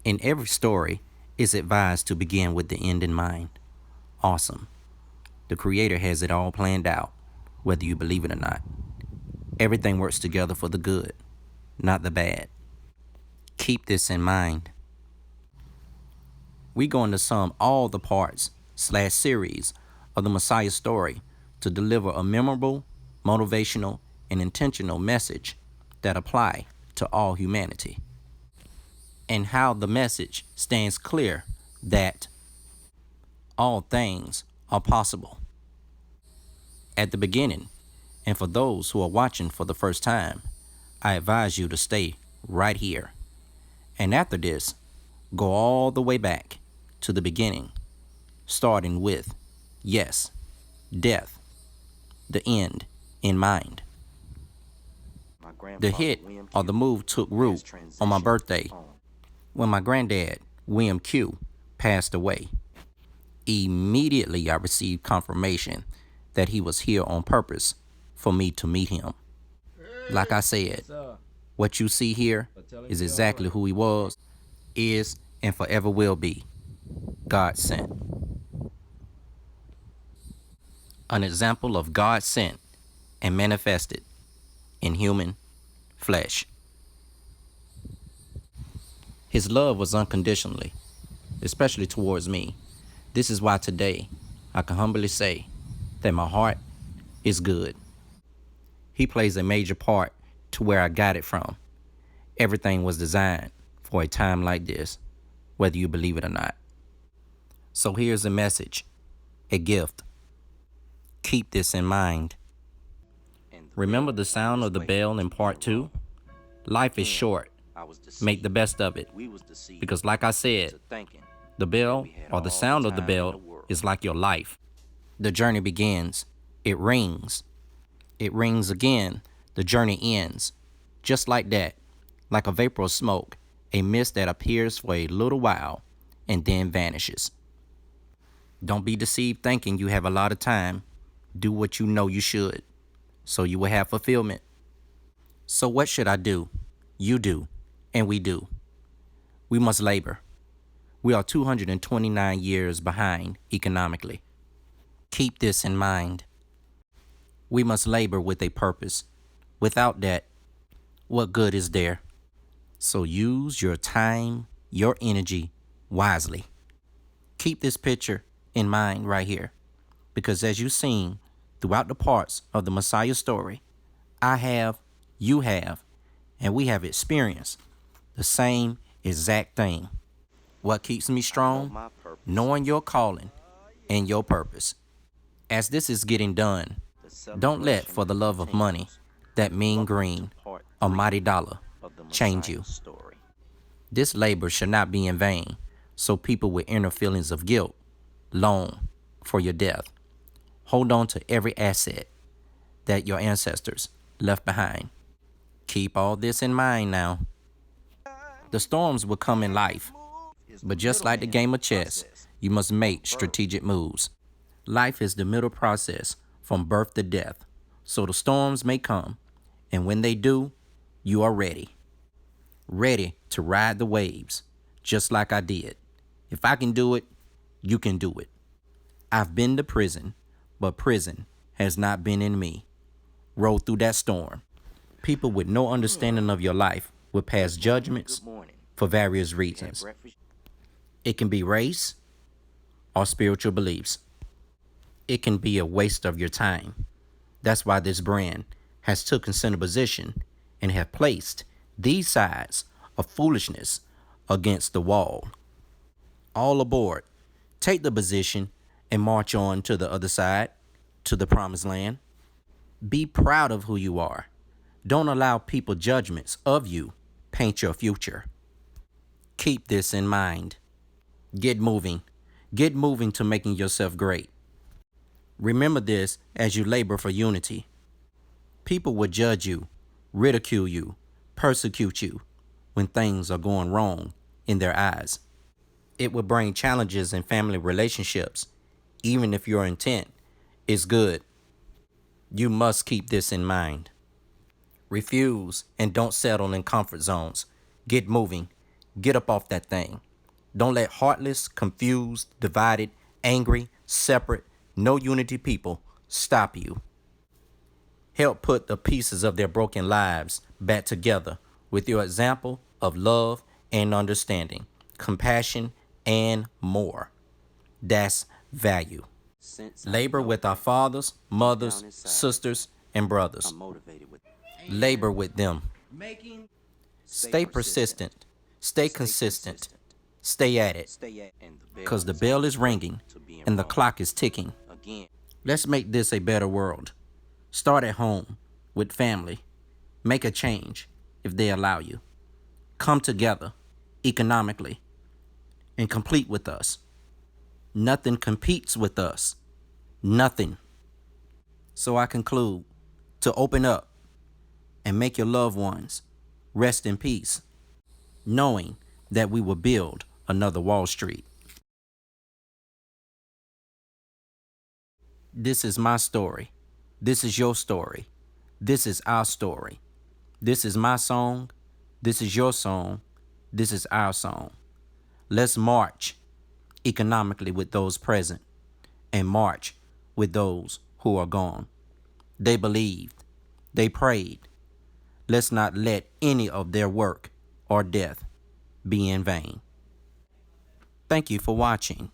In every story, it's advised to begin with the end in mind. Awesome. The Creator has it all planned out, whether you believe it or not. Everything works together for the good, not the bad. Keep this in mind. We're going to sum all the parts/series of the Messiah story to deliver a memorable, motivational, and intentional message that apply to all humanity. And how the message stands clear that all things are possible. At the beginning, and for those who are watching for the first time, I advise you to stay right here. And after this, go all the way back to the beginning, starting with, yes, death, the end in mind. The hit or the move took root on my birthday when my granddad, William Q, passed away. Immediately I received confirmation that he was here on purpose for me to meet him. Like I said, what you see here is exactly who he was, is, and forever will be. God sent. An example of God sent and manifested in human flesh. His love was unconditionally, especially towards me. This is why today I can humbly say that my heart is good. He plays a major part to where I got it from. Everything was designed for a time like this, whether you believe it or not. So here's a message, a gift. Keep this in mind. Remember the sound of the bell in part 2? Life is short. Make the best of it. Because like I said, the bell or the sound of the bell is like your life. The journey begins. It rings. It rings again. The journey ends. Just like that. Like a vapor of smoke, a mist that appears for a little while and then vanishes. Don't be deceived thinking you have a lot of time. Do what you know you should, so you will have fulfillment. So what should I do? You do, and we do. We must labor. We are 229 years behind economically. Keep this in mind. We must labor with a purpose. Without that, what good is there? So use your time, your energy wisely. Keep this picture in mind right here, because as you've seen throughout the parts of the Messiah story, I have, you have, and we have experienced the same exact thing. What keeps me strong? Knowing your calling and your purpose. As this is getting done, don't let for the love of money, that mean green, or mighty dollar change you. This labor should not be in vain, so people with inner feelings of guilt long for your death. Hold on to every asset that your ancestors left behind. Keep all this in mind now. The storms will come in life, but just like the game of chess, you must make strategic moves. Life is the middle process from birth to death, so the storms may come, and when they do, you are ready. Ready to ride the waves, just like I did. If I can do it, you can do it. I've been to prison, but prison has not been in me. Rode through that storm. People with no understanding of your life will pass judgments for various reasons. It can be race or spiritual beliefs. It can be a waste of your time. That's why this brand has taken center position and have placed these sides of foolishness against the wall. All aboard. Take the position and march on to the other side, to the promised land. Be proud of who you are. Don't allow people judgments of you paint your future. Keep this in mind. Get moving. Get moving to making yourself great. Remember this as you labor for unity. People will judge you, ridicule you, persecute you when things are going wrong in their eyes. It will bring challenges in family relationships, even if your intent is good. You must keep this in mind. Refuse and don't settle in comfort zones. Get moving. Get up off that thing. Don't let heartless, confused, divided, angry, separate, no unity people stop you. Help put the pieces of their broken lives back together with your example of love and understanding, compassion, and more. That's value. Labor with our fathers, mothers, sisters, and brothers. Labor with them. Stay persistent. Stay consistent. Stay at it. Because the bell is ringing and the clock is ticking. Let's make this a better world. Start at home, with family. Make a change, if they allow you. Come together, economically, and complete with us. Nothing competes with us. Nothing. So I conclude to open up and make your loved ones rest in peace, knowing that we will build another Wall Street. This is my story. This is your story. This is our story. This is my song. This is your song. This is our song. Let's march economically with those present and march with those who are gone. They believed. They prayed. Let's not let any of their work or death be in vain. Thank you for watching.